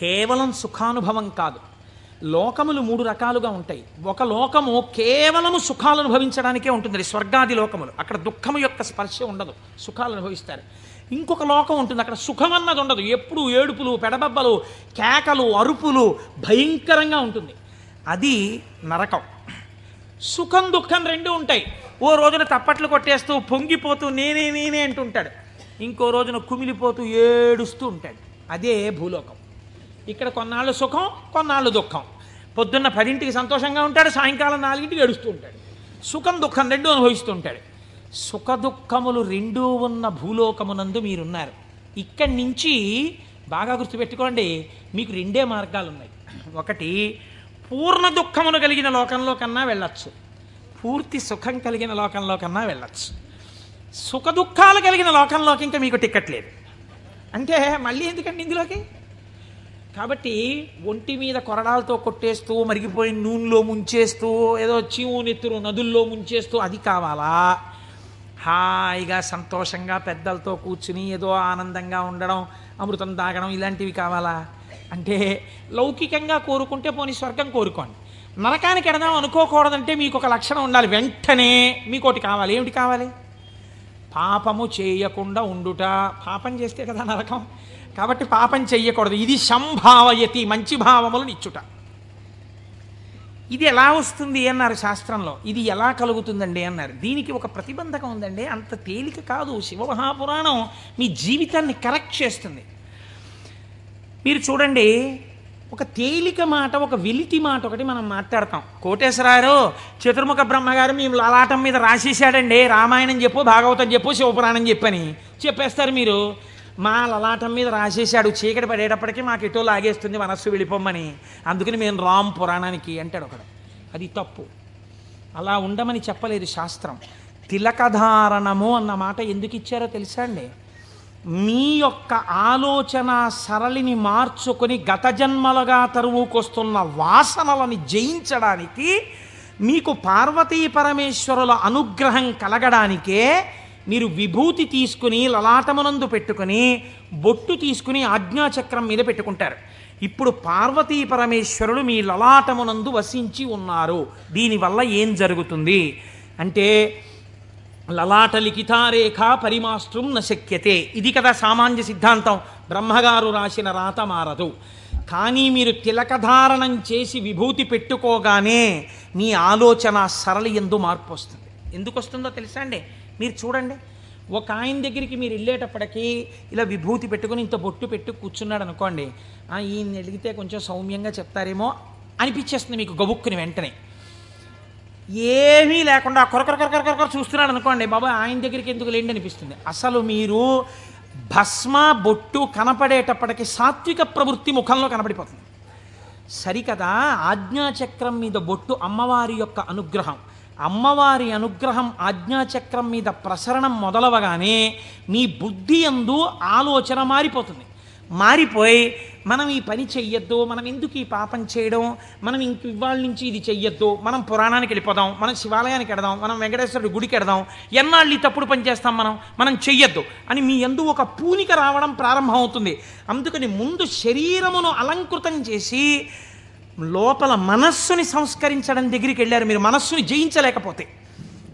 కేవలం సుఖానుభవం కాదు. లోకములు 3 రకాలుగా ఉంటాయి. ఒక లోకము కేవలము సుఖాలు అనుభవించడానికే ఉంటుంది, స్వర్గాది లోకములు. అక్కడ దుఃఖము యొక్క స్పర్శ ఉండదు, సుఖాలు అనుభవిస్తారు. ఇంకొక లోకం ఉంటుంది, అక్కడ సుఖం అన్నది ఉండదు, ఎప్పుడు ఏడుపులు, పెడబబ్బలు, కేకలు, అరుపులు, భయంకరంగా ఉంటుంది. అది నరకం. సుఖం దుఃఖం 2 ఉంటాయి. ఓ రోజున తప్పట్లు కొట్టేస్తూ పొంగిపోతూ నేనే నేనే అంటుంటాడు, ఇంకో రోజున కుమిలిపోతూ ఏడుస్తూ ఉంటాడు. అదే భూలోకం. ఇక్కడ కొన్నాళ్ళు సుఖం, కొన్నాళ్ళు దుఃఖం. పొద్దున్న 10ంటికి సంతోషంగా ఉంటాడు, సాయంకాలం 4ంటికి ఏడుస్తూ ఉంటాడు. సుఖం దుఃఖం 2 అనుభవిస్తూ ఉంటాడు. సుఖ దుఃఖములు 2 ఉన్న భూలోకమునందు మీరున్నారు. ఇక్కడి నుంచి బాగా గుర్తుపెట్టుకోండి, మీకు 2 మార్గాలు ఉన్నాయి. ఒకటి, పూర్ణ దుఃఖమును కలిగిన లోకంలో కన్నా వెళ్ళచ్చు, పూర్తి సుఖం కలిగిన లోకంలో కన్నా వెళ్ళచ్చు. సుఖ దుఃఖాలు కలిగిన లోకంలోకి ఇంకా మీకు టికెట్ లేదు. అంటే మళ్ళీ ఎందుకండి ఇందులోకి? కాబట్టి ఒంటి మీద కొరడాలతో కొట్టేస్తూ, మరిగిపోయిన నూనెలో ముంచేస్తూ, ఏదో చీము నెత్తురు నదుల్లో ముంచేస్తూ అది కావాలా? హాయిగా సంతోషంగా పెద్దలతో కూర్చుని ఏదో ఆనందంగా ఉండడం, అమృతం తాగడం, ఇలాంటివి కావాలా? అంటే లౌకికంగా కోరుకుంటే పోనీ స్వర్గం కోరుకోండి. నరకానికి ఎడదాం అనుకోకూడదంటే మీకు ఒక లక్షణం ఉండాలి. వెంటనే మీకోటి కావాలి. ఏమిటి కావాలి? పాపము చేయకుండా ఉండుట. పాపం చేస్తే కదా నరకం. కాబట్టి పాపం చెయ్యకూడదు. ఇది సంభావయతి, మంచి భావములను ఇచ్చుట. ఇది ఎలా వస్తుంది అన్నారు శాస్త్రంలో. ఇది ఎలా కలుగుతుందండి అన్నారు. దీనికి ఒక ప్రతిబంధకం ఉందండి, అంత తేలిక కాదు. శివమహాపురాణం మీ జీవితాన్ని కరెక్ట్ చేస్తుంది. మీరు చూడండి, ఒక తేలిక మాట, ఒక వెలితి మాట ఒకటి మనం మాట్లాడతాం. కోటేశ్వరారు చతుర్ముఖ బ్రహ్మగారు మీ లలాటం మీద రాసేసాడండి, రామాయణం చెప్పు, భాగవతం చెప్పు, శివపురాణం చెప్పని చెప్పేస్తారు మీరు. మా లలాటం మీద రాసేసాడు, చీకటి పడేటప్పటికీ మాకు ఎటో లాగేస్తుంది మనస్సు వెళ్ళిపోమ్మని, అందుకని మేము రామ్ పురాణానికి అంటాడు ఒకడు. అది తప్పు. అలా ఉండమని చెప్పలేదు శాస్త్రం. తిలకధారణము అన్న మాట ఎందుకు ఇచ్చారో తెలుసా అండి? మీ యొక్క ఆలోచన సరళిని మార్చుకొని గత జన్మలుగా తరువుకొస్తున్న వాసనలని జయించడానికి, మీకు పార్వతీ పరమేశ్వరుల అనుగ్రహం కలగడానికే మీరు విభూతి తీసుకుని లలాటమునందు పెట్టుకుని, బొట్టు తీసుకుని ఆజ్ఞాచక్రం మీద పెట్టుకుంటారు. ఇప్పుడు పార్వతీ పరమేశ్వరులు మీ లలాటమునందు వసించి ఉన్నారు. దీనివల్ల ఏం జరుగుతుంది అంటే, లలాట లిఖితారేఖ పరిమాస్త్రం నశక్యతే. ఇది కదా సామాన్య సిద్ధాంతం. బ్రహ్మగారు రాసిన రాత మారదు. కానీ మీరు తిలకధారణం చేసి విభూతి పెట్టుకోగానే మీ ఆలోచన సరళి యందు మార్పు వస్తుంది. ఎందుకు వస్తుందో తెలుసా అండి? మీరు చూడండి, ఒక ఆయన దగ్గరికి మీరు వెళ్ళేటప్పటికీ ఇలా విభూతి పెట్టుకుని ఇంత బొట్టు పెట్టు కూర్చున్నాడు అనుకోండి, ఈయన అడిగితే కొంచెం సౌమ్యంగా చెప్తారేమో అనిపించేస్తుంది మీకు గబుక్కుని. వెంటనే ఏమీ లేకుండా కొరకొర చూస్తున్నాడు అనుకోండి, బాబా ఆయన దగ్గరికి ఎందుకు లేండి అనిపిస్తుంది. అసలు మీరు భస్మ బొట్టు కనపడేటప్పటికి సాత్విక ప్రవృత్తి ముఖంలో కనపడిపోతుంది. సరికదా, ఆజ్ఞాచక్రం మీద బొట్టు అమ్మవారి యొక్క అనుగ్రహం. అమ్మవారి అనుగ్రహం ఆజ్ఞాచక్రం మీద ప్రసరణం మొదలవగానే మీ బుద్ధి యందు ఆలోచన మారిపోతుంది. మారిపోయి మనం ఈ పని చెయ్యొద్దు, మనం ఎందుకు ఈ పాపం చేయడం, మనం ఇంక ఇవాళ నుంచి ఇది చెయ్యొద్దు, మనం పురాణానికి వెళ్ళిపోదాం, మనం శివాలయానికి వెడదాం, మనం వెంకటేశ్వరుడి గుడికి వెడదాం, ఎన్నాళ్ళు ఈ తప్పుడు పని చేస్తాం, మనం చెయ్యొద్దు అని మీ యందు ఒక పూనిక రావడం ప్రారంభం అవుతుంది. అందుకని ముందు శరీరమును అలంకృతం చేసి లోపల మనస్సుని సంస్కరించడం దగ్గరికి వెళ్ళారు. మీరు మనస్సుని జయించలేకపోతే.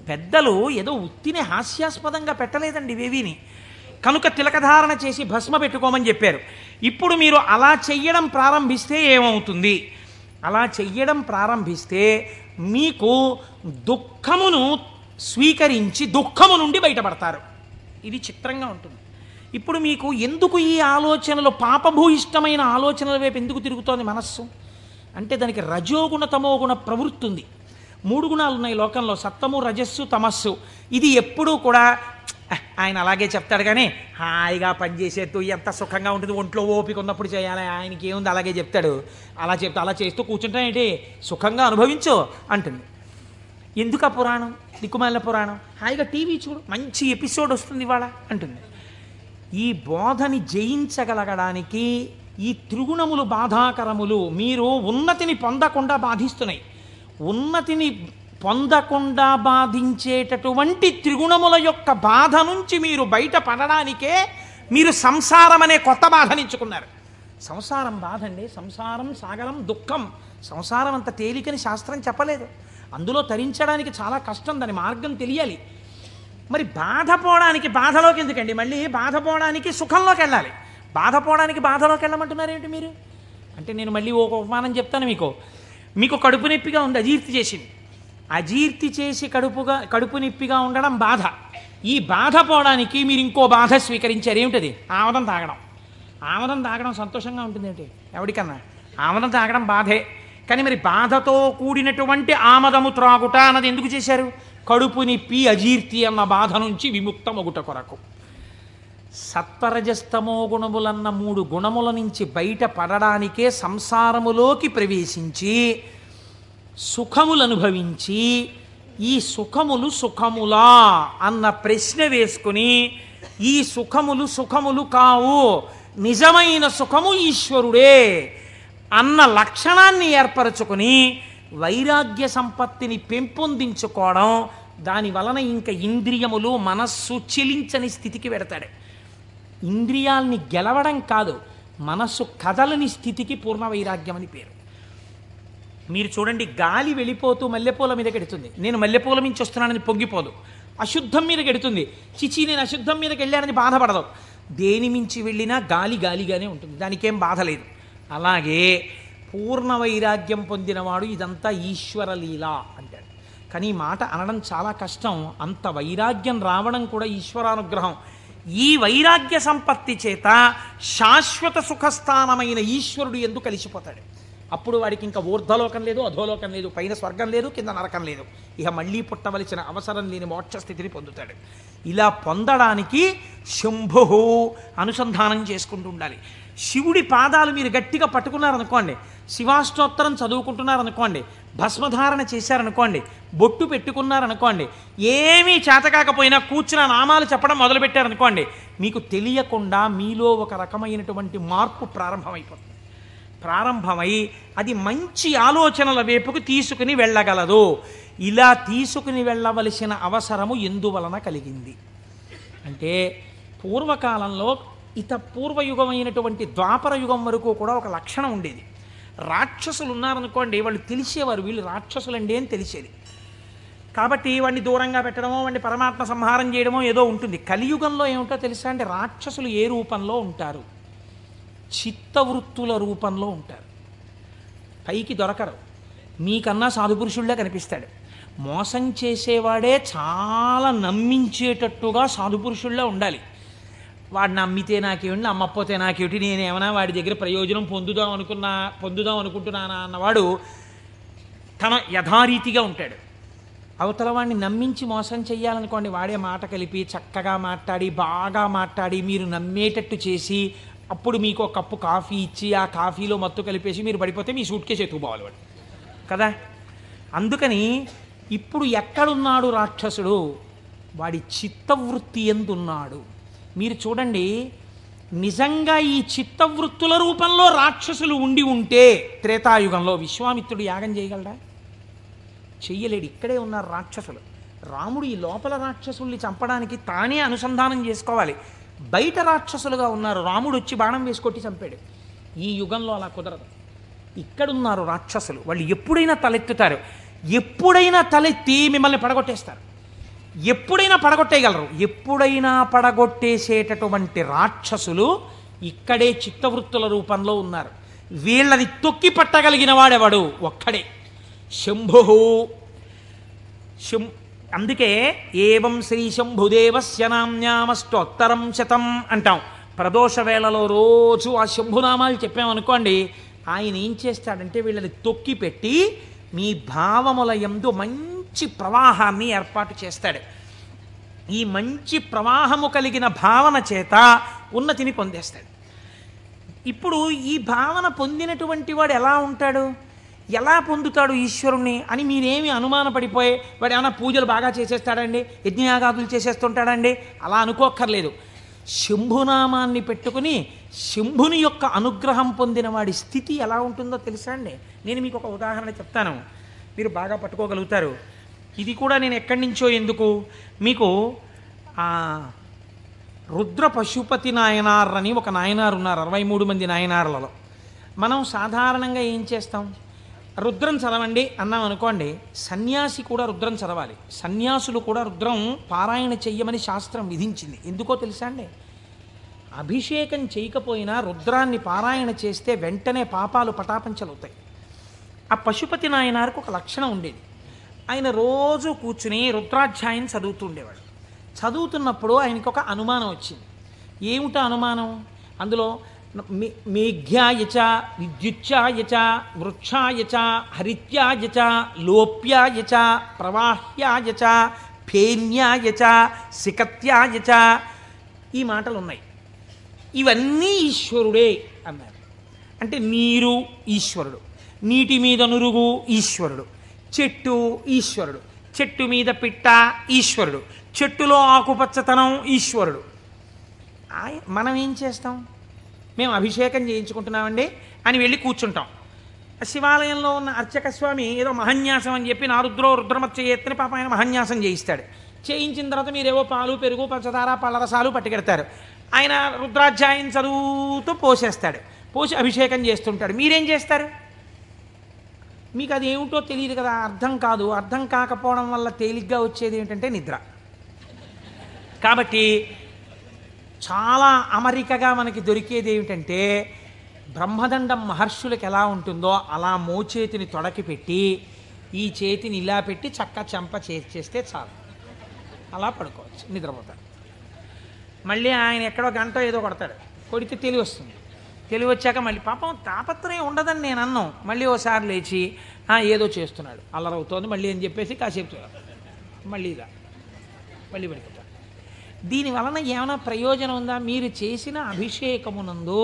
పెద్దలు ఏదో ఉత్తిని హాస్యాస్పదంగా పెట్టలేదండి ఇవేవిని. కనుక తిలకధారణ చేసి భస్మ పెట్టుకోమని చెప్పారు. ఇప్పుడు మీరు అలా చెయ్యడం ప్రారంభిస్తే ఏమవుతుంది? అలా చెయ్యడం ప్రారంభిస్తే మీకు దుఃఖమును స్వీకరించి దుఃఖము నుండి బయటపడతారు. ఇది చిత్రంగా ఉంటుంది. ఇప్పుడు మీకు ఎందుకు ఈ ఆలోచనలు, పాపభూయిష్టమైన ఆలోచనల వైపు ఎందుకు తిరుగుతోంది మనస్సు అంటే, దానికి రజోగుణ తమోగుణ ప్రవృత్తి ఉంది. 3 గుణాలు ఉన్నాయి లోకంలో, సత్వము రజస్సు తమస్సు. ఇది ఎప్పుడూ కూడా ఆయన అలాగే చెప్తాడు కానీ హాయిగా పనిచేసేట్టు ఎంత సుఖంగా ఉంటుంది, ఒంట్లో ఓపిక ఉన్నప్పుడు చేయాలి, ఆయనకి ఏముంది అలాగే చెప్తాడు. అలా చేస్తూ కూర్చుంటానేంటి, సుఖంగా అనుభవించు అంటుంది. ఎందుకు ఆ పురాణం, దిక్కుమాలిన పురాణం, హాయిగా టీవీ చూడు, మంచి ఎపిసోడ్ వస్తుంది ఇవాళ అంటుంది. ఈ బోధని జయించగలగడానికి ఈ త్రిగుణములు బాధాకరములు. మీరు ఉన్నతిని పొందకుండా బాధిస్తున్నాయి. ఉన్నతిని పొందకుండా బాధించేటటువంటి త్రిగుణముల యొక్క బాధ నుంచి మీరు బయటపడడానికే మీరు సంసారం అనే కొత్త బాధనించుకున్నారు. సంసారం బాధ అండి. సంసారం సాగరం దుఃఖం. సంసారం అంత తేలికని శాస్త్రం చెప్పలేదు. అందులో తరించడానికి చాలా కష్టం, దాని మార్గం తెలియాలి. మరి బాధపోవడానికి బాధలోకి ఎందుకండి, మళ్ళీ బాధపోవడానికి సుఖంలోకి వెళ్ళాలి. బాధపోవడానికి బాధలోకి వెళ్ళమంటున్నారు ఏమిటి మీరు అంటే, నేను మళ్ళీ ఒక ఉపమానం చెప్తాను మీకు కడుపు నొప్పిగా ఉంది, అజీర్తి చేసింది. అజీర్తి చేసి కడుపు నొప్పిగా ఉండడం బాధ. ఈ బాధ పోవడానికి మీరు ఇంకో బాధ స్వీకరించారు. ఏమిటది? ఆమదం తాగడం. ఆమదం తాగడం సంతోషంగా ఉంటుంది ఏంటి ఎవరికన్నా? ఆమదం తాగడం బాధే. కానీ మరి బాధతో కూడినటువంటి ఆమదము త్రాగుట అన్నది ఎందుకు చేశారు? కడుపు నొప్పి అజీర్తి అన్న బాధ నుంచి విముక్తమగుట కొరకు. సత్వరజస్తమో గుణములన్న 3 గుణముల నుంచి బయట పడడానికే సంసారములోకి ప్రవేశించి సుఖములు అనుభవించి, ఈ సుఖములు సుఖములా అన్న ప్రశ్న వేసుకుని, ఈ సుఖములు సుఖములు కావు, నిజమైన సుఖము ఈశ్వరుడే అన్న లక్షణాన్ని ఏర్పరచుకుని వైరాగ్య సంపత్తిని పెంపొందించుకోవడం, దాని వలన ఇంకా ఇంద్రియములు మనస్సు చెలించని స్థితికి పెడతాడు. ఇంద్రియాల్ని గెలవడం కాదు, మనస్సు కదలని స్థితికి పూర్ణ వైరాగ్యం అని పేరు. మీరు చూడండి, గాలి వెళ్ళిపోతూ మల్లెపూల మీద గెడుతుంది. నేను మల్లెపూల మించి వస్తున్నానని పొంగిపోదు. అశుద్ధం మీద గెడుతుంది. చిచి నేను అశుద్ధం మీదకి వెళ్ళానని బాధపడదు. దేని మించి వెళ్ళినా గాలి గాలిగానే ఉంటుంది, దానికేం బాధ లేదు. అలాగే పూర్ణ వైరాగ్యం పొందినవాడు ఇదంతా ఈశ్వర లీల అంటాడు. కానీ ఈ మాట అనడం చాలా కష్టం. అంత వైరాగ్యం రావడం కూడా ఈశ్వరానుగ్రహం. ఈ వైరాగ్య సంపత్తి చేత శాశ్వత సుఖస్థానమైన ఈశ్వరుడు ఎందుకు కలిసిపోతాడు. అప్పుడు వాడికి ఇంకా ఊర్ధ్వలోకం లేదు, అధోలోకం లేదు, పైన స్వర్గం లేదు, కింద నరకం లేదు. ఇక మళ్ళీ పుట్టవలసిన అవసరం లేని మోక్ష స్థితిని పొందుతాడు. ఇలా పొందడానికి శంభు అనుసంధానం చేసుకుంటూ ఉండాలి. శివుడి పాదాలు మీరు గట్టిగా పట్టుకున్నారనుకోండి, శివాష్టోత్తరం చదువుకుంటున్నారనుకోండి, భస్మధారణ చేశారనుకోండి, బొట్టు పెట్టుకున్నారనుకోండి, ఏమీ చేతకాకపోయినా కూర్చున్న నామాలు చెప్పడం మొదలుపెట్టారనుకోండి, మీకు తెలియకుండా మీలో ఒక రకమైనటువంటి మార్పు ప్రారంభమైపోతుంది. ప్రారంభమై అది మంచి ఆలోచనల వైపుకు తీసుకుని వెళ్ళగలదు. ఇలా తీసుకుని వెళ్ళవలసిన అవసరము ఎందువలన కలిగింది అంటే, పూర్వకాలంలో పూర్వయుగమైనటువంటి ద్వాపర యుగం వరకు కూడా ఒక లక్షణం ఉండేది. రాక్షసులు ఉన్నారనుకోండి, వాళ్ళు తెలిసేవారు వీళ్ళు రాక్షసులండి అని తెలిసేది. కాబట్టి వాడిని దూరంగా పెట్టడమో, వాడిని పరమాత్మ సంహారం చేయడమో ఏదో ఉంటుంది. కలియుగంలో ఏమిటో తెలుసా అంటే, రాక్షసులు ఏ రూపంలో ఉంటారు? చిత్తవృత్తుల రూపంలో ఉంటారు. పైకి దొరకరు. మీకన్నా సాధుపురుషుళ్ళే కనిపిస్తాడు. మోసం చేసేవాడే చాలా నమ్మించేటట్టుగా సాధుపురుషుళ్ళే ఉండాలి. వాడు నమ్మితే నాకేమిటి, నమ్మకపోతే నాకేమిటి, నేనేమన్నా వాడి దగ్గర ప్రయోజనం పొందుదాం అనుకుంటున్నానా అన్నవాడు తన యథారీతిగా ఉంటాడు. అవతల వాడిని నమ్మించి మోసం చెయ్యాలనుకోండి, వాడే మాట కలిపి చక్కగా మాట్లాడి బాగా మాట్లాడి మీరు నమ్మేటట్టు చేసి అప్పుడు మీకు ఒక కప్పు కాఫీ ఇచ్చి ఆ కాఫీలో మత్తు కలిపేసి మీరు పడిపోతే మీ సూట్ కేసు ఎత్తుకుపోవాలి వాడు కదా. అందుకని ఇప్పుడు ఎక్కడున్నాడు రాక్షసుడు? వాడి చిత్తవృత్తి ఎందున్నాడు? మీరు చూడండి, నిజంగా ఈ చిత్తవృత్తుల రూపంలో రాక్షసులు ఉండి ఉంటే త్రేతాయుగంలో విశ్వామిత్రుడు యాగం చేయగలడా? చెయ్యలేడు. ఇక్కడే ఉన్నారు రాక్షసులు. రాముడు ఈ లోపల రాక్షసుల్ని చంపడానికి తానే అనుసంధానం చేసుకోవాలి. బయట రాక్షసులుగా ఉన్నారు. రాముడు వచ్చి బాణం వేసుకొట్టి చంపాడు. ఈ యుగంలో అలా కుదరదు. ఇక్కడున్నారు రాక్షసులు. వాళ్ళు ఎప్పుడైనా తలెత్తుతారు. ఎప్పుడైనా తలెత్తి మిమ్మల్ని పడగొట్టేస్తారు. ఎప్పుడైనా పడగొట్టేయగలరు. ఎప్పుడైనా పడగొట్టేసేటటువంటి రాక్షసులు ఇక్కడే చిత్తవృత్తుల రూపంలో ఉన్నారు. వీళ్ళని తొక్కి పట్టగలిగిన వాడెవడు? ఒక్కడే, శంభు. అందుకే ఏవం శ్రీ శంభుదేవస్య నామ్యామష్టోత్తరం శతం అంటాం. ప్రదోష వేళలో రోజు ఆ శంభునామాలు చెప్పామనుకోండి, ఆయన ఏం చేస్తాడంటే వీళ్ళని తొక్కి పెట్టి మీ భావముల యందు మంచి ప్రవాహాన్ని ఏర్పాటు చేస్తాడు. ఈ మంచి ప్రవాహము కలిగిన భావన చేత ఉన్నతిని పొందేస్తాడు. ఇప్పుడు ఈ భావన పొందినటువంటి వాడు ఎలా ఉంటాడు? ఎలా పొందుతాడు ఈశ్వరుణ్ణి అని మీరేమి అనుమానపడిపోయి, వాడు ఏమైనా పూజలు బాగా చేసేస్తాడండి, యజ్ఞయాగాదులు చేసేస్తుంటాడండి అలా అనుకోక్కర్లేదు. శంభునామాన్ని పెట్టుకుని శంభుని యొక్క అనుగ్రహం పొందిన వాడి స్థితి ఎలా ఉంటుందో తెలుసా అండి? నేను మీకు ఒక ఉదాహరణ చెప్తాను, మీరు బాగా పట్టుకోగలుగుతారు. ఇది కూడా నేను ఎక్కడి నుంచో ఎందుకు మీకు రుద్ర పశుపతి నాయనార్ అని ఒక నాయనారు ఉన్నారు 63 మంది నాయనార్లలో. మనం సాధారణంగా ఏం చేస్తాం, రుద్రం చదవండి అన్నాం అనుకోండి, సన్యాసి కూడా రుద్రం చదవాలి. సన్యాసులు కూడా రుద్రం పారాయణ చెయ్యమని శాస్త్రం విధించింది. ఎందుకో తెలుసా అండి? అభిషేకం చేయకపోయినా రుద్రాన్ని పారాయణ చేస్తే వెంటనే పాపాలు పటాపంచలవుతాయి. ఆ పశుపతి నాయనారికి ఒక లక్షణం ఉండేది. ఆయన రోజు కూర్చుని రుద్రాధ్యాయం చదువుతూ ఉండేవాడు. చదువుతున్నప్పుడు ఆయనకి ఒక అనుమానం వచ్చింది. ఏమిటా అనుమానం? అందులో మేఘ్యాయచ విద్యుచ్ఛాయచ వృక్షాయచ హరిత్యాయచ లోప్యాయచ ప్రవాహ్యాయచ ఫేన్యాయచ సికత్యాయచ ఈ మాటలు ఉన్నాయి. ఇవన్నీ ఈశ్వరుడే అన్నారు. అంటే నీరు ఈశ్వరుడు, నీటి మీద నురుగు ఈశ్వరుడు, చెట్టు ఈశ్వరుడు, చెట్టు మీద పిట్ట ఈశ్వరుడు, చెట్టులో ఆకుపచ్చతనం ఈశ్వరుడు. మనం ఏం చేస్తాం? మేము అభిషేకం చేయించుకుంటున్నామండి అని వెళ్ళి కూర్చుంటాం. శివాలయంలో ఉన్న అర్చక స్వామి ఏదో మహన్యాసం అని చెప్పి రుద్రమచ్చ ఎత్తని పాప ఆయన మహన్యాసం చేయిస్తాడు. చేయించిన తర్వాత మీరేవో పాలు పెరుగు పంచదార పళ్ళరసాలు పట్టుకెడతారు. ఆయన రుద్రాధ్యాయం చదువుతూ పోసేస్తాడు. పోసి అభిషేకం చేస్తుంటాడు. మీరేం చేస్తారు? మీకు అది ఏమిటో తెలియదు కదా, అర్థం కాదు. అర్థం కాకపోవడం వల్ల తేలిగ్గా వచ్చేది ఏంటంటే నిద్ర. కాబట్టి చాలా అమరికగా మనకి దొరికేది ఏమిటంటే, బ్రహ్మదండం మహర్షులకు ఎలా ఉంటుందో అలా మోచేతిని తొడకి పెట్టి ఈ చేతిని ఇలా పెట్టి చక్క చెంప చేస్తే చాలు, అలా పడుకోవచ్చు, నిద్రపోతాడు. మళ్ళీ ఆయన ఎక్కడో గంట ఏదో కొడతాడు, కొడితే తెలివి వస్తుంది. తెలివి వచ్చాక మళ్ళీ పాపం తాపత్రయం ఉండదని నేను అన్నాం. మళ్ళీ ఓసారి లేచి ఏదో చేస్తున్నాడు, అల్లరవుతోంది మళ్ళీ అని చెప్పేసి కాసేపు మళ్ళీ ఇలా మళ్ళీ పడిపోతాడు. దీనివలన ఏమైనా ప్రయోజనం ఉందా? మీరు చేసిన అభిషేకమునందు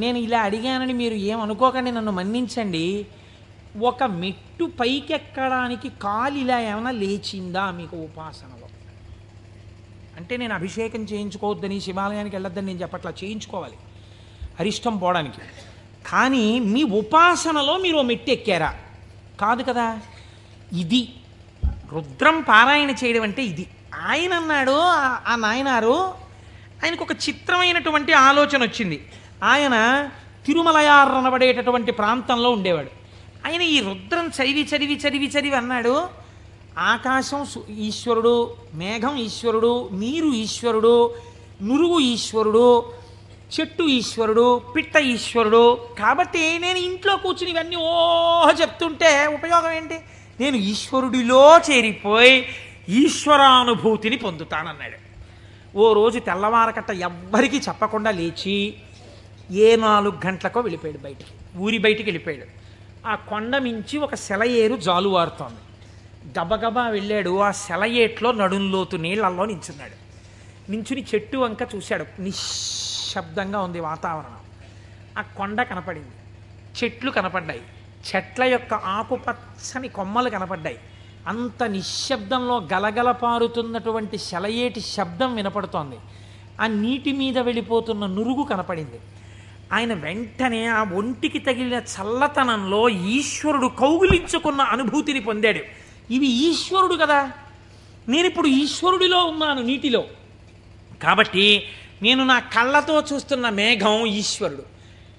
నేను ఇలా అడిగానని మీరు ఏమనుకోకండి, నన్ను మన్నించండి. ఒక మెట్టు పైకెక్కడానికి కాలు ఇలా ఏమైనా లేచిందా మీకు ఉపాసనలో? అంటే నేను అభిషేకం చేయించుకోవద్దని, శివాలయానికి వెళ్ళొద్దని నేను చెప్పట్లా, చేయించుకోవాలి అరిష్టం పోవడానికి. కానీ మీ ఉపాసనలో మీరు ఓ మెట్టు ఎక్కారా? కాదు కదా. ఇది రుద్రం పారాయణ చేయడం అంటే ఇది. ఆయన అన్నాడు, ఆ నాయనారు, ఆయనకు ఒక చిత్రమైనటువంటి ఆలోచన వచ్చింది. ఆయన తిరుమలయార్ అనబడేటటువంటి ప్రాంతంలో ఉండేవాడు. ఆయన ఈ రుద్రం చదివి చదివి చదివి చదివి అన్నాడు, ఆకాశం ఈశ్వరుడు, మేఘం ఈశ్వరుడు, నీరు ఈశ్వరుడు, నురుగు ఈశ్వరుడు, చెట్టు ఈశ్వరుడు, పిట్ట ఈశ్వరుడు. కాబట్టి నేను ఇంట్లో కూర్చుని ఇవన్నీ చెప్తుంటే ఉపయోగం ఏంటి? నేను ఈశ్వరుడిలో చేరిపోయి ఈశ్వరానుభూతిని పొందుతానన్నాడు. ఓ రోజు తెల్లవారకట్ట ఎవ్వరికీ చెప్పకుండా లేచి 4 గంటలకో వెళ్ళిపోయాడు బయటికి, ఊరి బయటికి వెళ్ళిపోయాడు. ఆ కొండ మించి ఒక సెలయేరు జాలువారుతోంది. గబగబా వెళ్ళాడు. ఆ సెలయేట్లో నడుంలోతు నీళ్లలో నించున్నాడు. నించుని చెట్టు వంక చూశాడు. నిశ్శబ్దంగా ఉంది వాతావరణం. ఆ కొండ కనపడింది, చెట్లు కనపడ్డాయి, చెట్ల యొక్క ఆకుపచ్చని కొమ్మలు కనపడ్డాయి. అంత నిశ్శబ్దంలో గలగల పారుతున్నటువంటి సెలయేటి శబ్దం వినపడుతోంది. ఆ నీటి మీద వెళ్ళిపోతున్న నురుగు కనపడింది. ఆయన వెంటనే ఆ ఒంటికి తగిలిన చల్లతనంలో ఈశ్వరుడు కౌగిలించుకున్న అనుభూతిని పొందాడు. ఇవి ఈశ్వరుడు కదా, నేనిప్పుడు ఈశ్వరుడిలో ఉన్నాను నీటిలో. కాబట్టి నేను నా కళ్ళతో చూస్తున్న మేఘం ఈశ్వరుడు,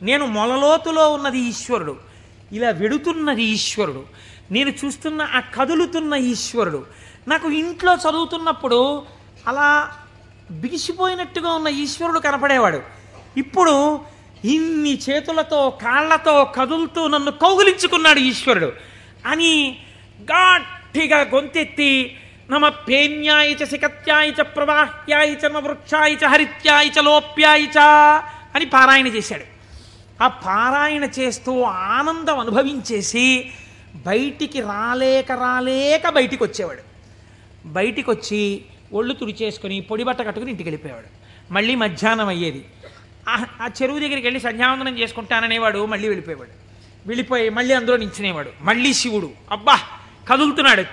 నేను మొలలోతులో ఉన్నది ఈశ్వరుడు, ఇలా వెడుతున్నది ఈశ్వరుడు, నేను చూస్తున్న ఆ కదులుతున్న ఈశ్వరుడు. నాకు ఇంట్లో చదువుతున్నప్పుడు అలా బిగిసిపోయినట్టుగా ఉన్న ఈశ్వరుడు కనపడేవాడు. ఇప్పుడు ఇన్ని చేతులతో కాళ్లతో కదులుతూ నన్ను కౌగిలించుకున్నాడు ఈశ్వరుడు అని గట్టిగా గొంతెత్తి నమ పేన్యాయచ సికత్యాయచ ప్రవాహ్యాయచ నమ వృక్షాయచ హరిత్యాయచ లోప్యాయచ అని పారాయణ చేశాడు. ఆ పారాయణ చేస్తూ ఆనందం అనుభవించేసి బయటికి రాలేక బయటికి వచ్చేవాడు. బయటికి వచ్చి ఒళ్ళు తుడిచేసుకొని పొడి బట్ట కట్టుకుని ఇంటికి వెళ్ళిపోయేవాడు. మళ్ళీ మధ్యాహ్నం అయ్యేది. ఆ చెరువు దగ్గరికి వెళ్ళి సంధ్యావందనం చేసుకుంటాననేవాడు. మళ్ళీ వెళ్ళిపోయి మళ్ళీ అందులో నించునేవాడు. మళ్ళీ శివుడు అబ్బా కదులుతున్నాడు.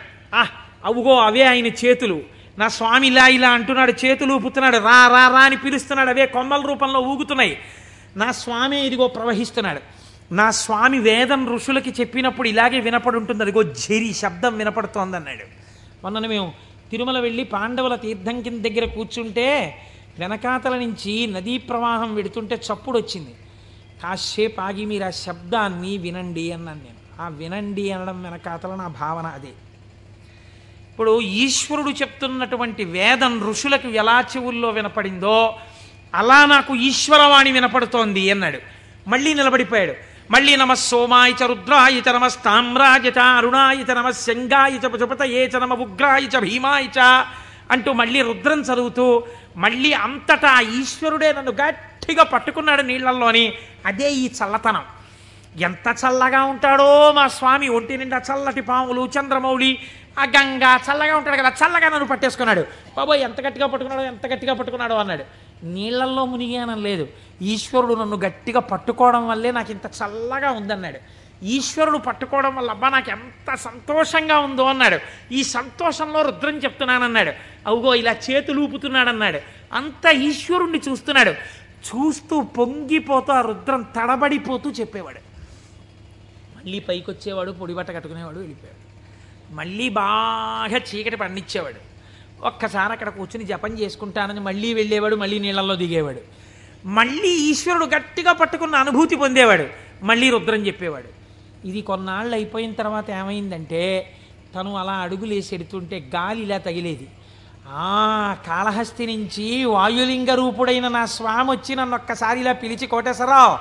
అవుగో అవే ఆయన చేతులు, నా స్వామి ఇలా ఇలా అంటున్నాడు, చేతులు ఊపుతున్నాడు, రా రా రా అని పిలుస్తున్నాడు, అవే కొమ్మల రూపంలో ఊగుతున్నాయి. నా స్వామి ఇదిగో ప్రవహిస్తున్నాడు. నా స్వామి వేదం ఋషులకి చెప్పినప్పుడు ఇలాగే వినపడి ఉంటుంది, అదిగో ఝరి శబ్దం వినపడుతోంది అన్నాడు. మొన్న మేము తిరుమల వెళ్ళి పాండవుల తీర్థం కింద దగ్గర కూర్చుంటే వెనకాతల నుంచి నదీ ప్రవాహం వెడుతుంటే చప్పుడు వచ్చింది. కాసేపు ఆగి మీరు ఆ శబ్దాన్ని వినండి అన్నాను నేను. ఆ వినండి అనడం వెనకాతల నా భావన అదే. ఇప్పుడు ఈశ్వరుడు చెప్తున్నటువంటి వేదం ఋషులకు ఎలా చెవుల్లో వినపడిందో అలా నాకు ఈశ్వరవాణి వినపడుతోంది అన్నాడు. మళ్ళీ నిలబడిపోయాడు. మళ్ళీ నమ సోమాయ చ రుద్రాయ చ నమస్తామ్రాయ చ అరుణాయ చ నమ శంగాయ చ పశుపతయే చ నమ ఉగ్రాయ చ భీమాయ చ అంటూ మళ్ళీ రుద్రం చదువుతూ మళ్ళీ అంతటా ఈశ్వరుడే నన్ను గట్టిగా పట్టుకున్నాడు నీళ్లల్లోని. అదే ఈ చల్లతనం. ఎంత చల్లగా ఉంటాడో మా స్వామి. ఒంటి నిండా చల్లటి పాములు, చంద్రమౌళి, ఆ గంగా చల్లగా ఉంటాడు కదా, చల్లగా నన్ను పట్టేసుకున్నాడు. బాబోయ్ ఎంత గట్టిగా పట్టుకున్నాడో, ఎంత గట్టిగా పట్టుకున్నాడో అన్నాడు. నీళ్లల్లో మునిగానం లేదు, ఈశ్వరుడు నన్ను గట్టిగా పట్టుకోవడం వల్లే నాకు ఇంత చల్లగా ఉందన్నాడు. ఈశ్వరుడు పట్టుకోవడం వల్ల అబ్బా నాకు ఎంత సంతోషంగా ఉందో అన్నాడు. ఈ సంతోషంలో రుద్రం చెప్తున్నానన్నాడు. అవుగో ఇలా చేతులు ఊపుతున్నాడన్నాడు. అంత ఈశ్వరుణ్ణి చూస్తున్నాడు. చూస్తూ పొంగిపోతూ ఆ రుద్రం తడబడిపోతూ చెప్పేవాడు. మళ్ళీ పైకి వచ్చేవాడు, పొడిబట్ట కట్టుకునేవాడు, వెళ్ళిపోయాడు. మళ్ళీ బాగా చీకటి పండించేవాడు. ఒక్కసారి అక్కడ కూర్చుని జపం చేసుకుంటానని మళ్ళీ వెళ్ళేవాడు, మళ్ళీ నీళ్ళల్లో దిగేవాడు. మళ్ళీ ఈశ్వరుడు గట్టిగా పట్టుకున్న అనుభూతి పొందేవాడు. మళ్ళీ రుద్రం చెప్పేవాడు. ఇది కొన్నాళ్ళు అయిపోయిన తర్వాత ఏమైందంటే తను అలా అడుగులేసి ఎడుతుంటే గాలి ఇలా తగిలేది. కాళహస్తి నుంచి వాయులింగ రూపుడైన నా స్వామి వచ్చి నన్ను ఒక్కసారి ఇలా పిలిచి కోటేశ్వరరావు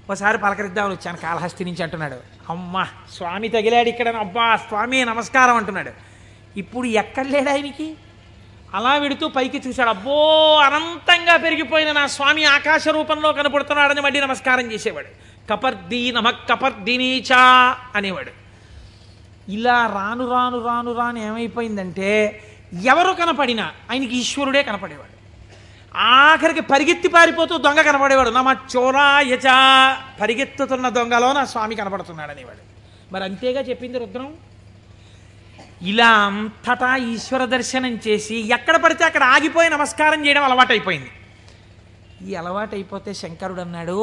ఒకసారి పలకరిద్దామని వచ్చాను కాళహస్తి నుంచి అంటున్నాడు. అమ్మ స్వామి తగిలాడు ఇక్కడ, అబ్బా స్వామి నమస్కారం అంటున్నాడు. ఇప్పుడు ఎక్కడ లేడు ఆయనకి. అలా వెడుతూ పైకి చూశాడు. అబ్బో అనంతంగా పెరిగిపోయిన నా స్వామి ఆకాశ రూపంలో కనపడుతున్నాడని మళ్ళీ నమస్కారం చేసేవాడు. కపర్ది నమ కపర్దినీచా అనేవాడు. ఇలా రాను రాను రాను రాను ఏమైపోయిందంటే ఎవరు కనపడినా ఆయనకి ఈశ్వరుడే కనపడేవాడు. ఆఖరికి పరిగెత్తి పారిపోతూ దొంగ కనపడేవాడు. నమ చోరాయచ, పరిగెత్తుతున్న దొంగలో నా స్వామి కనపడుతున్నాడు అనేవాడు. మరి అంతేగా చెప్పింది రుద్రం. ఇలా అంతటా ఈశ్వర దర్శనం చేసి ఎక్కడ పడితే అక్కడ ఆగిపోయి నమస్కారం చేయడం అలవాటైపోయింది. ఈ అలవాటైపోతే శంకరుడు అన్నాడు,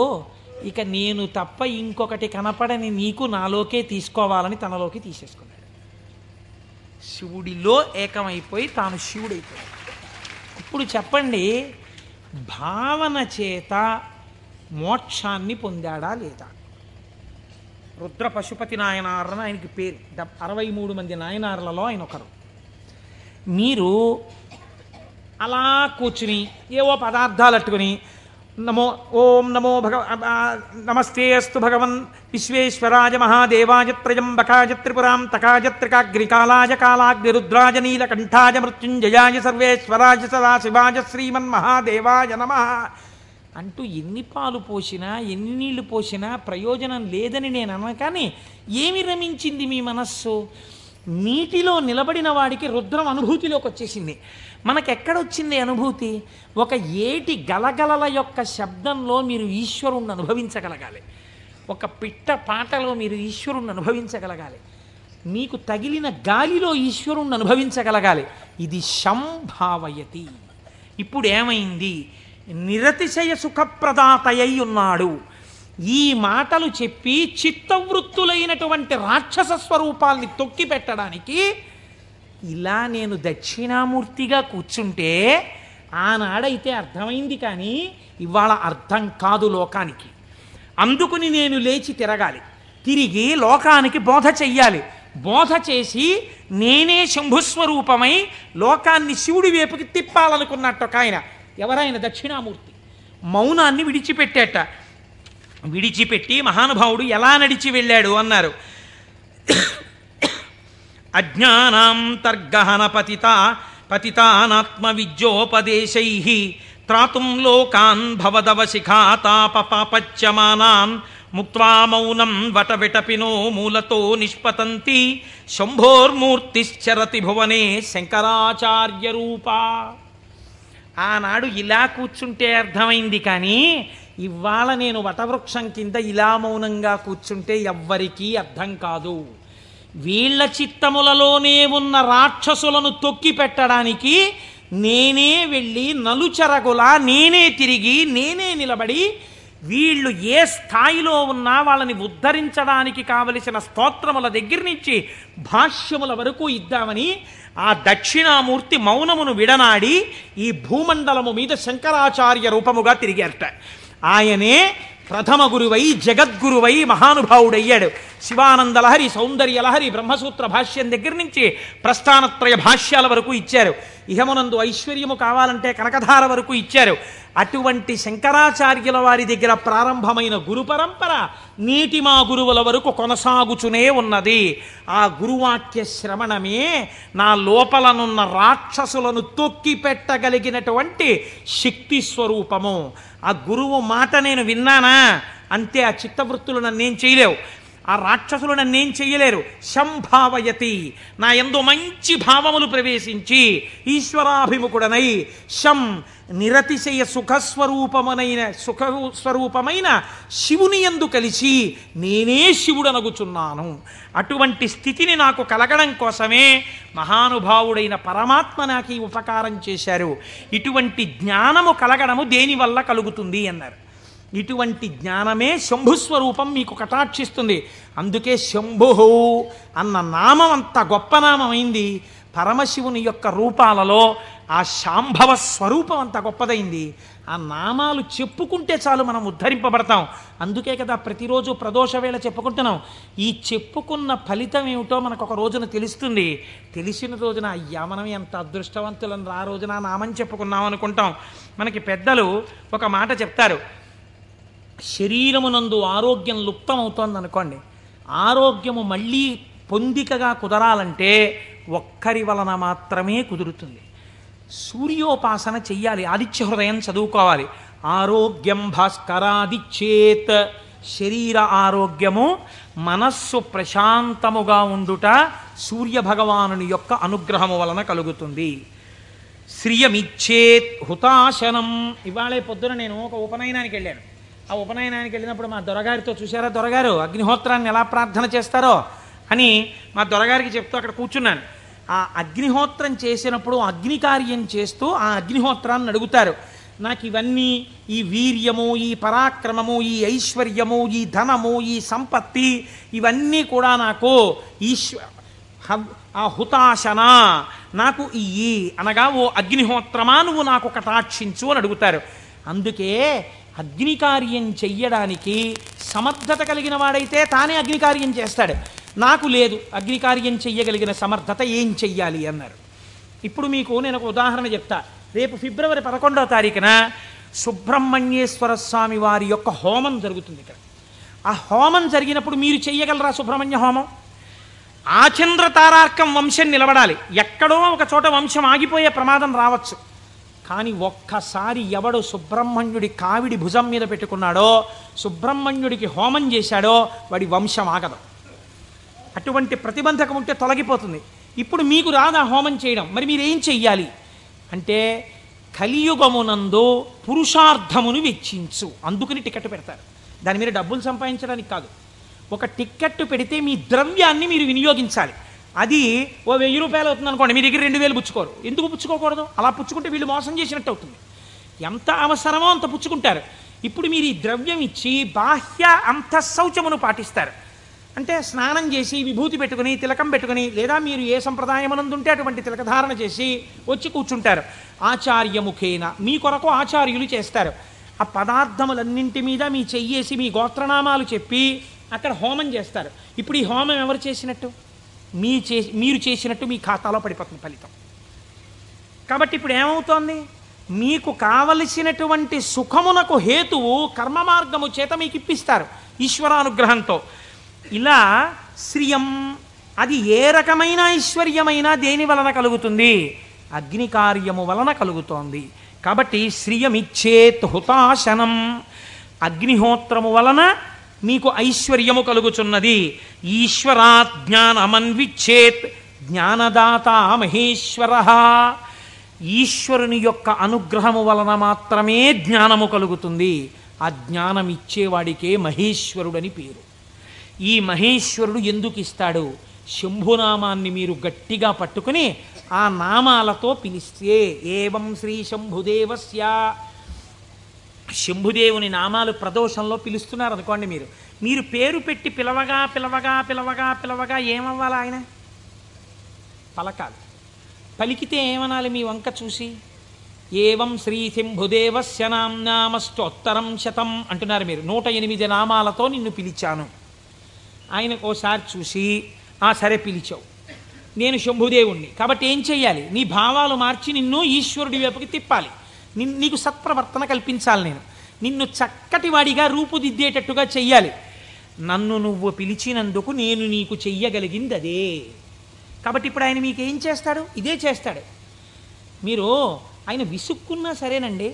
ఇక నేను తప్ప ఇంకొకటి కనపడని నీకు నాలోకే తీసుకోవాలని తనలోకి తీసేసుకున్నాడు. శివుడిలో ఏకమైపోయి తాను శివుడైపోయాడు. ఇప్పుడు చెప్పండి, భావన చేత మోక్షాన్ని పొందాడా లేదా? రుద్ర పశుపతి నాయనారని ఆయనకి పేరు. 63 మంది నాయనార్లలో ఆయన ఒకరు. మీరు అలా కూర్చుని ఏవో పదార్థాలు అట్టుకుని నమో ఓం నమో నమస్తే అస్తు భగవన్ విశ్వేశ్వరాయ మహాదేవాయ త్రయంబకాయ త్రిపురాం తకాయ త్రికాగ్నికాలాయ కాలాగ్నిరుద్రాయ నీలకంఠాయ మృత్యుంజయాయ సర్వేశ్వరాయ సదాశివాయ శ్రీమన్మహాదేవాయ నమః అంటూ ఎన్ని పాలు పోసినా ఎన్ని నీళ్లు పోసినా ప్రయోజనం లేదని నేను అన్నా. కానీ ఏమి రమించింది మీ మనస్సు? నీటిలో నిలబడిన వాడికి రుద్రం అనుభూతిలోకి వచ్చేసింది. మనకెక్కడొచ్చింది అనుభూతి? ఒక ఏటి గలగలల యొక్క శబ్దంలో మీరు ఈశ్వరుణ్ణి అనుభవించగలగాలి. ఒక పిట్ట పాటలో మీరు ఈశ్వరుణ్ణి అనుభవించగలగాలి. మీకు తగిలిన గాలిలో ఈశ్వరుణ్ణి అనుభవించగలగాలి. ఇది సంభావయతి. ఇప్పుడు ఏమైంది? నిరతిశయ సుఖప్రదాతయ్యి ఉన్నాడు. ఈ మాటలు చెప్పి చిత్తవృత్తులైనటువంటి రాక్షస స్వరూపాల్ని తొక్కి పెట్టడానికి ఇలా నేను దక్షిణామూర్తిగా కూర్చుంటే ఆనాడైతే అర్థమైంది, కానీ ఇవాళ అర్థం కాదు లోకానికి. అందుకుని నేను లేచి తిరగాలి, తిరిగి లోకానికి బోధ చెయ్యాలి. బోధ చేసి నేనే శంభుస్వరూపమై లోకాన్ని శివుడి వైపుకి తిప్పాలనుకున్నట్టు ఒక ఆయన. ఎవరైనా దక్షిణామూర్తి మౌనాన్ని విడిచిపెట్టేట. విడిచిపెట్టి మహానుభావుడు ఎలా నడిచి వెళ్ళాడు అన్నారు. అజ్ఞానాంతర్గహన పతితానాత్మ విద్యోపదేశై త్రాతుం లోకాన్ భవదవశిఖాతాపపాపచ్యమానాన్ ముక్త్వా మౌనం వటవిటపినో మూలతో నిష్పతంతి శంభోర్మూర్తిశ్చరతి భువనే శంకరాచార్య రూపా. ఆనాడు ఇలా కూర్చుంటే అర్థమైంది, కానీ ఇవాళ నేను వటవృక్షం కింద ఇలా మౌనంగా కూర్చుంటే ఎవ్వరికీ అర్థం కాదు. వీళ్ల చిత్తములలోనే ఉన్న రాక్షసులను తొక్కి పెట్టడానికి నేనే వెళ్ళి నలుచెరగులా నేనే తిరిగి నేనే నిలబడి వీళ్ళు ఏ స్థాయిలో ఉన్నా వాళ్ళని ఉద్ధరించడానికి కావలసిన స్తోత్రముల దగ్గర నుంచి భాష్యముల వరకు ఇద్దామని ఆ దక్షిణామూర్తి మౌనమును విడనాడి ఈ భూమండలము మీద శంకరాచార్య రూపముగా తిరిగారట. ఆయనే ప్రథమ గురువై జగద్గురువై మహానుభావుడయ్యాడు. శివానందలహరి, సౌందర్యలహరి, బ్రహ్మసూత్ర భాష్యం దగ్గర నుంచి ప్రస్థానత్రయ భాష్యాల వరకు ఇచ్చారు. ఇహమునందు ఐశ్వర్యము కావాలంటే కనకధార వరకు ఇచ్చారు. అటువంటి శంకరాచార్యుల వారి దగ్గర ప్రారంభమైన గురు పరంపర నీటి మా గురువుల వరకు కొనసాగుచునే ఉన్నది. ఆ గురువాక్య శ్రవణమే నా లోపలనున్న రాక్షసులను తొక్కి పెట్టగలిగినటువంటి శక్తి స్వరూపము. ఆ గురువు మాట నేను విన్నానా అంతే. ఆ చిత్తవృత్తులు నన్నేం చేయలేవు, ఆ రాక్షసులు నన్నేం చెయ్యలేరు. శంభావయతి, నా యందు మంచి భావములు ప్రవేశించి ఈశ్వరాభిముఖుడనై శం నిరతిశయ సుఖస్వరూపమైన శివుని యందు కలిసి నేనే శివుడనగుచున్నాను. అటువంటి స్థితిని నాకు కలగడం కోసమే మహానుభావుడైన పరమాత్మ నాకు ఈ ఉపకారం చేశారు. ఇటువంటి జ్ఞానము కలగడము దేనివల్ల కలుగుతుంది అన్నారు. ఇటువంటి జ్ఞానమే శంభుస్వరూపం మీకు కటాక్షిస్తుంది. అందుకే శంభు అన్న నామం అంత గొప్ప నామమైంది. పరమశివుని యొక్క రూపాలలో ఆ శాంభవ స్వరూపం అంత గొప్పదైంది. ఆ నామాలు చెప్పుకుంటే చాలు మనం ఉద్ధరింపబడతాం. అందుకే కదా ప్రతిరోజు ప్రదోష వేళ చెప్పుకుంటున్నాం. ఈ చెప్పుకున్న ఫలితం ఏమిటో మనకు ఒక రోజున తెలుస్తుంది. తెలిసిన రోజున అయ్యా మనం ఎంత అదృష్టవంతులను ఆ రోజున నామం చెప్పుకున్నాం అనుకుంటాం. మనకి పెద్దలు ఒక మాట చెప్తారు, శరీరమునందు ఆరోగ్యం లుప్తమవుతోంది అనుకోండి, ఆరోగ్యము మళ్ళీ పొందికగా కుదరాలంటే ఒక్కరి వలన మాత్రమే కుదురుతుంది. సూర్యోపాసన చెయ్యాలి, ఆదిత్య హృదయం చదువుకోవాలి. ఆరోగ్యం భాస్కరాదిచ్చేత్, శరీర ఆరోగ్యము మనస్సు ప్రశాంతముగా ఉండుట సూర్యభగవానుని యొక్క అనుగ్రహము వలన కలుగుతుంది. శ్రియమిచ్చేత్ హుతాశనం. ఇవాళే పొద్దున నేను ఒక ఉపనయనానికి వెళ్ళాను. ఆ ఉపనయనానికి వెళ్ళినప్పుడు మా దొరగారితో, చూసారా దొరగారు అగ్నిహోత్రాన్ని ఎలా ప్రార్థన చేస్తారో అని మా దొరగారికి చెప్తూ అక్కడ కూర్చున్నాను. ఆ అగ్నిహోత్రం చేసినప్పుడు అగ్ని కార్యం చేస్తూ ఆ అగ్నిహోత్రాన్ని అడుగుతారు, నాకు ఇవన్నీ, ఈ వీర్యము, ఈ పరాక్రమము, ఈ ఐశ్వర్యము, ఈ ధనము, ఈ సంపత్తి, ఇవన్నీ కూడా నాకు ఆ హుతాశన నాకు ఇయ్యి అనగా, ఓ అగ్నిహోత్రమా నువ్వు నాకు కటాక్షించు అని అడుగుతారు. అందుకే అగ్నికార్యం చెయ్యడానికి సమర్థత కలిగిన వాడైతే తానే అగ్నికార్యం చేస్తాడు. నాకు లేదు అగ్నికార్యం చెయ్యగలిగిన సమర్థత, ఏం చెయ్యాలి అన్నారు. ఇప్పుడు మీకు నేను ఒక ఉదాహరణ చెప్తా. రేపు ఫిబ్రవరి 11వ తారీఖున సుబ్రహ్మణ్యేశ్వర స్వామి వారి యొక్క హోమం జరుగుతుంది ఇక్కడ. ఆ హోమం జరిగినప్పుడు మీరు చెయ్యగలరా సుబ్రహ్మణ్య హోమం? ఆచంద్ర తారార్కం వంశం నిలబడాలి. ఎక్కడో ఒక చోట వంశం ఆగిపోయే ప్రమాదం రావచ్చు. కానీ ఒక్కసారి ఎవడు సుబ్రహ్మణ్యుడి కావిడి భుజం మీద పెట్టుకున్నాడో, సుబ్రహ్మణ్యుడికి హోమం చేశాడో, వాడి వంశం ఆగదు. అటువంటి ప్రతిబంధకం ఉంటే తొలగిపోతుంది. ఇప్పుడు మీకు రాదా హోమం చేయడం, మరి మీరేం చెయ్యాలి అంటే, కలియుగమునందు పురుషార్థమును వెచ్చించు. అందుకని టికెట్ పెడతారు. దాని మీద డబ్బులు సంపాదించడానికి కాదు. ఒక టికెట్ పెడితే మీ ద్రవ్యాన్ని మీరు వినియోగించాలి. అది ఓ 1000 రూపాయలు అవుతుంది అనుకోండి, మీ దగ్గర 2000 పుచ్చుకోరు. ఎందుకు పుచ్చుకోకూడదు? అలా పుచ్చుకుంటే వీళ్ళు మోసం చేసినట్టు అవుతుంది. ఎంత అవసరమో అంత పుచ్చుకుంటారు. ఇప్పుడు మీరు ఈ ద్రవ్యం ఇచ్చి బాహ్య అంతఃశౌచమును పాటిస్తారు. అంటే స్నానం చేసి విభూతి పెట్టుకుని తిలకం పెట్టుకుని, లేదా మీరు ఏ సంప్రదాయమునందుంటే అటువంటి తిలకధారణ చేసి వచ్చి కూర్చుంటారు. ఆచార్యముఖేన మీ కొరకు ఆచార్యులు చేస్తారు. ఆ పదార్థములన్నింటి మీద మీ చెయ్యేసి మీ గోత్రనామాలు చెప్పి అక్కడ హోమం చేస్తారు. ఇప్పుడు ఈ హోమం ఎవరు చేసినట్టు? మీరు చేసినట్టు మీ ఖాతాలో పడిపోతుంది ఫలితం. కాబట్టి ఇప్పుడు ఏమవుతోంది? మీకు కావలసినటువంటి సుఖమునకు హేతువు కర్మ మార్గము చేత మీకు ఇప్పిస్తారు ఈశ్వరానుగ్రహంతో. ఇలా శ్రియం, అది ఏ రకమైన ఐశ్వర్యమైనా దేని వలన కలుగుతుంది? అగ్ని కార్యము వలన కలుగుతోంది. కాబట్టి శ్రియమిచ్చేత్ హుతాశనం, అగ్నిహోత్రము వలన మీకు ఐశ్వర్యము కలుగుచున్నది. ఈశ్వరాత్ జ్ఞానమన్విచ్చేత్, జ్ఞానదాత మహేశ్వర, ఈశ్వరుని యొక్క అనుగ్రహము వలన మాత్రమే జ్ఞానము కలుగుతుంది. ఆ జ్ఞానం ఇచ్చేవాడికే మహేశ్వరుడని పేరు. ఈ మహేశ్వరుడు ఎందుకు ఇస్తాడు? శంభునామాన్ని మీరు గట్టిగా పట్టుకుని ఆ నామాలతో పిలిస్తే, ఏవం శ్రీ శంభుదేవస్య శంభుదేవుని నామాలు ప్రదోషంలో పిలుస్తున్నారు అనుకోండి, మీరు పేరు పెట్టి పిలవగా పిలవగా పిలవగా పిలవగా ఏమవ్వాలి? ఆయన పలకాలి. పలికితే ఏమనాలి? మీ వంక చూసి ఏవం శ్రీ శంభుదేవస్య నామ్నామస్తోత్తరం శతం అంటున్నారు మీరు. 108 నామాలతో నిన్ను పిలిచాను. ఆయనకు ఓసారి చూసి సరే పిలిచావు, నేను శంభుదేవుణ్ణి కాబట్టి ఏం చెయ్యాలి? నీ భావాలు మార్చి నిన్ను ఈశ్వరుడి వైపుకి తిప్పాలి. నీకు సత్ప్రవర్తన కల్పించాలి. నిన్ను చక్కటి వాడిగా రూపుదిద్దేటట్టుగా చెయ్యాలి. నన్ను నువ్వు పిలిచినందుకు నేను నీకు చెయ్యగలిగింది అదే. కాబట్టి ఇప్పుడు ఆయన మీకు ఏం చేస్తాడు? ఇదే చేస్తాడు. మీరు ఆయన విసుక్కున్నా సరేనండి.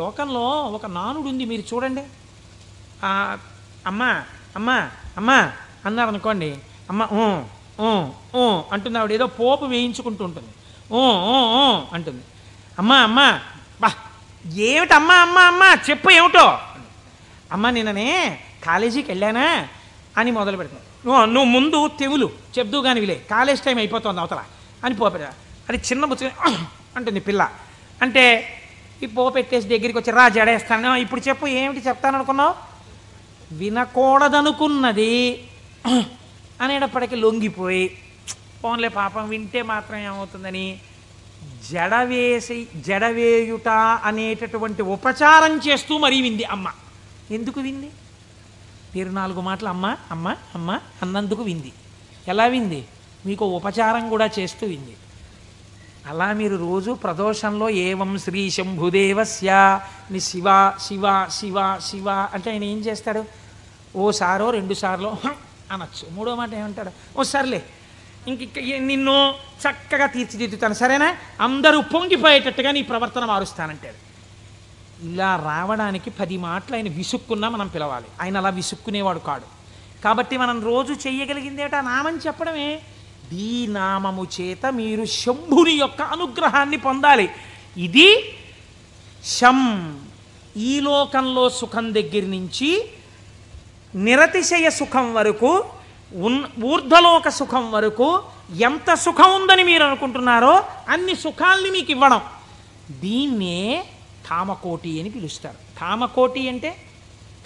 లోకంలో ఒక నానుడు ఉంది, మీరు చూడండి. అమ్మా అమ్మా అమ్మా అన్నారనుకోండి, అమ్మ అంటుంది. ఆవిడ ఏదో పోపు వేయించుకుంటూ ఉంటుంది. అంటుంది. అమ్మా అమ్మా బా ఏమిటి అమ్మా అమ్మా అమ్మా చెప్పు ఏమిటో. అమ్మ నిన్ననే కాలేజీకి వెళ్ళానా అని మొదలు పెడతాను. నువ్వు ముందు తెవులు చెప్దు కానీ విలే, కాలేజ్ టైం అయిపోతుంది అవతల అని పోపెట్టా. అది చిన్న బుచ్చ అంటుంది పిల్ల. అంటే ఈ పోపెట్టేసి దగ్గరికి వచ్చి రా జడేస్తాను, ఇప్పుడు చెప్పు ఏమిటి చెప్తాననుకున్నావు? వినకూడదనుకున్నది అనేటప్పటికీ లొంగిపోయి పోన్లే పాపం వింటే మాత్రం ఏమవుతుందని జడవేయుట అనేటటువంటి ఉపచారం చేస్తూ మరీ వింది అమ్మ. ఎందుకు వింది? మీరు 4 మాటలు అమ్మ అమ్మ అమ్మ అన్నందుకు వింది. ఎలా వింది? మీకు ఉపచారం కూడా చేస్తూ వింది. అలా మీరు రోజు ప్రదోషంలో ఏవం శ్రీ శంభుదేవస్య ని శివ శివ శివ శివ అంటే ఆయన ఏం చేస్తాడు? ఓసారో 2 సార్లు అనొచ్చు. 3వ మాట ఏమంటాడు? ఓ సర్లే ఇంక నిన్ను చక్కగా తీర్చిదిద్దుతాను, సరేనా? అందరూ పొంగిపోయేటట్టుగా నీ ప్రవర్తన మారుస్తానంటాడు. ఇలా రావడానికి 10 మాటలు ఆయన విసుక్కున్నా మనం పిలవాలి. ఆయన అలా విసుక్కునేవాడు కాడు. కాబట్టి మనం రోజు చెయ్యగలిగిందేట నామం చెప్పడమే. ఈ నామము చేత మీరు శంభుని యొక్క అనుగ్రహాన్ని పొందాలి. ఇది శం, ఈ లోకంలో సుఖం దగ్గర నుంచి నిరతిశయ సుఖం వరకు, ఊర్ధ్వలోక సుఖం వరకు ఎంత సుఖం ఉందని మీరు అనుకుంటున్నారో అన్ని సుఖాల్ని మీకు ఇవ్వడం. దీన్నే కామకోటి అని పిలుస్తారు. కామకోటి అంటే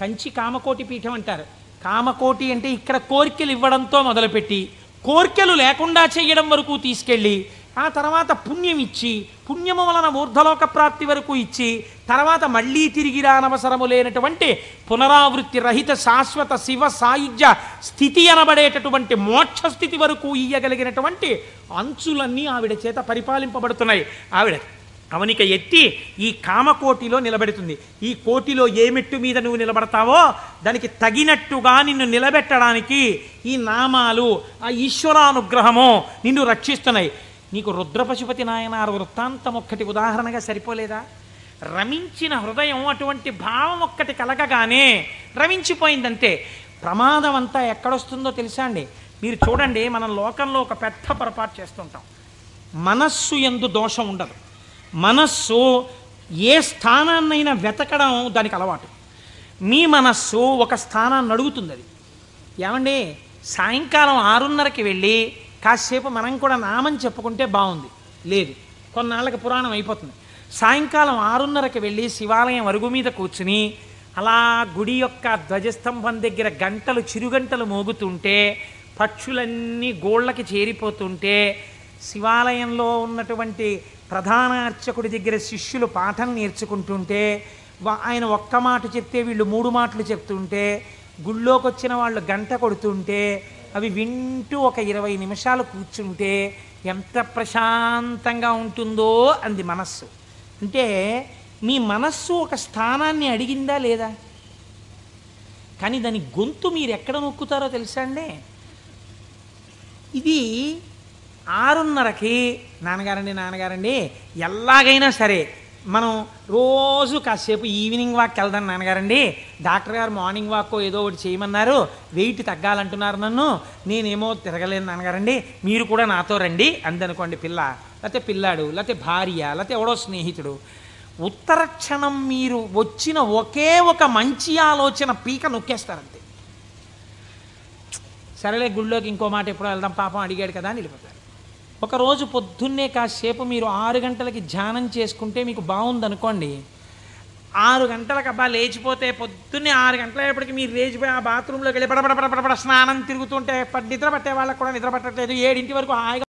కంచి కామకోటి పీఠం అంటారు. కామకోటి అంటే ఇక్కడ కోరికలు ఇవ్వడంతో మొదలుపెట్టి కోరికలు లేకుండా చేయడం వరకు తీసుకెళ్ళి ఆ తర్వాత పుణ్యం ఇచ్చి పుణ్యము వలన ఊర్ధ్వలోక ప్రాప్తి వరకు ఇచ్చి తర్వాత మళ్ళీ తిరిగి రానవసరము లేనటువంటి పునరావృత్తి రహిత శాశ్వత శివ సాయుధ్య స్థితి అనబడేటటువంటి మోక్ష స్థితి వరకు ఇయ్యగలిగినటువంటి అంచులన్నీ ఆవిడ చేత పరిపాలింపబడుతున్నాయి. ఆవిడ అవనిక ఎత్తి ఈ కామకోటిలో నిలబెడుతుంది. ఈ కోటిలో ఏ మెట్టు మీద నువ్వు నిలబడతావో దానికి తగినట్టుగా నిన్ను నిలబెట్టడానికి ఈ నామాలు, ఆ ఈశ్వరానుగ్రహము నిన్ను రక్షిస్తున్నాయి. నీకు రుద్రపశుపతి నాయనారు వృత్తాంతం ఒక్కటి ఉదాహరణగా సరిపోలేదా? రమించిన హృదయం అటువంటి భావం ఒక్కటి కలగగానే రమించిపోయిందంతే. ప్రమాదం అంతా ఎక్కడొస్తుందో తెలుసా అండి? మీరు చూడండి, మనం లోకంలో ఒక పెద్ద పొరపాటు చేస్తుంటాం. మనస్సు యందు దోషం ఉండదు. మనస్సు ఏ స్థానాన్నైనా వెతకడం దానికి అలవాటు. మీ మనస్సు ఒక స్థానాన్ని అడుగుతుంది. అది ఏమండి సాయంకాలం 6:30కి వెళ్ళి కాసేపు మనం కూడా నామని చెప్పుకుంటే బాగుంది. లేదు, కొన్నాళ్ళకి పురాణం అయిపోతుంది. సాయంకాలం 6:30కి వెళ్ళి శివాలయం అరుగు మీద కూర్చుని అలా గుడి యొక్క ధ్వజస్తంభం దగ్గర గంటలు చిరుగంటలు మోగుతుంటే పక్షులన్నీ గోళ్ళకి చేరిపోతుంటే శివాలయంలో ఉన్నటువంటి ప్రధాన అర్చకుడి దగ్గర శిష్యులు పాఠం నేర్చుకుంటుంటే ఆయన ఒక్క మాట చెప్తే వీళ్ళు 3 మాటలు చెప్తుంటే గుళ్ళోకి వచ్చిన వాళ్ళు గంట కొడుతుంటే అవి వింటూ ఒక 20 నిమిషాలు కూర్చుంటే ఎంత ప్రశాంతంగా ఉంటుందో అంది మనస్సు. అంటే మీ మనస్సు ఒక స్థానాన్ని అడిగిందా లేదా? కానీ దాని గొంతు మీరు ఎక్కడ నొక్కుతారో తెలుసా అండి? ఇది 6:30కి నాన్నగారండి ఎలాగైనా సరే మనం రోజు కాసేపు ఈవినింగ్ వాక్ వెళ్దాం నాన్నగారండి, డాక్టర్ గారు మార్నింగ్ వాక్ ఏదో ఒకటి చేయమన్నారు, వెయిట్ తగ్గాలంటున్నారు నన్ను, నేనేమో తిరగలేను నాన్నగారండి, మీరు కూడా నాతో రండి అందనుకోండి పిల్ల, లేకపోతే పిల్లాడు, లేకపోతే భార్య, లేకపోతే ఎవడో స్నేహితుడు. ఉత్తర క్షణం మీరు వచ్చిన ఒకే ఒక మంచి ఆలోచన పీక నొక్కేస్తారంతే. సరేలే గుళ్ళోకి ఇంకో మాట ఎప్పుడో వెళ్దాం పాపం అడిగాడు కదా అని వెళ్ళిపోతారు. ఒకరోజు పొద్దున్నే కాసేపు మీరు 6 గంటలకి ధ్యానం చేసుకుంటే మీకు బాగుందనుకోండి, 6 గంటలకు అబ్బా లేచిపోతే పొద్దున్నే 6 గంటలప్పటికి మీరు లేచిపోయి ఆ బాత్రూంలోకి వెళ్ళి పడపడ స్నానం తిరుగుతుంటే నిద్ర పట్టే వాళ్ళకి కూడా నిద్ర పట్టట్లేదు 7 వరకు హాయిగా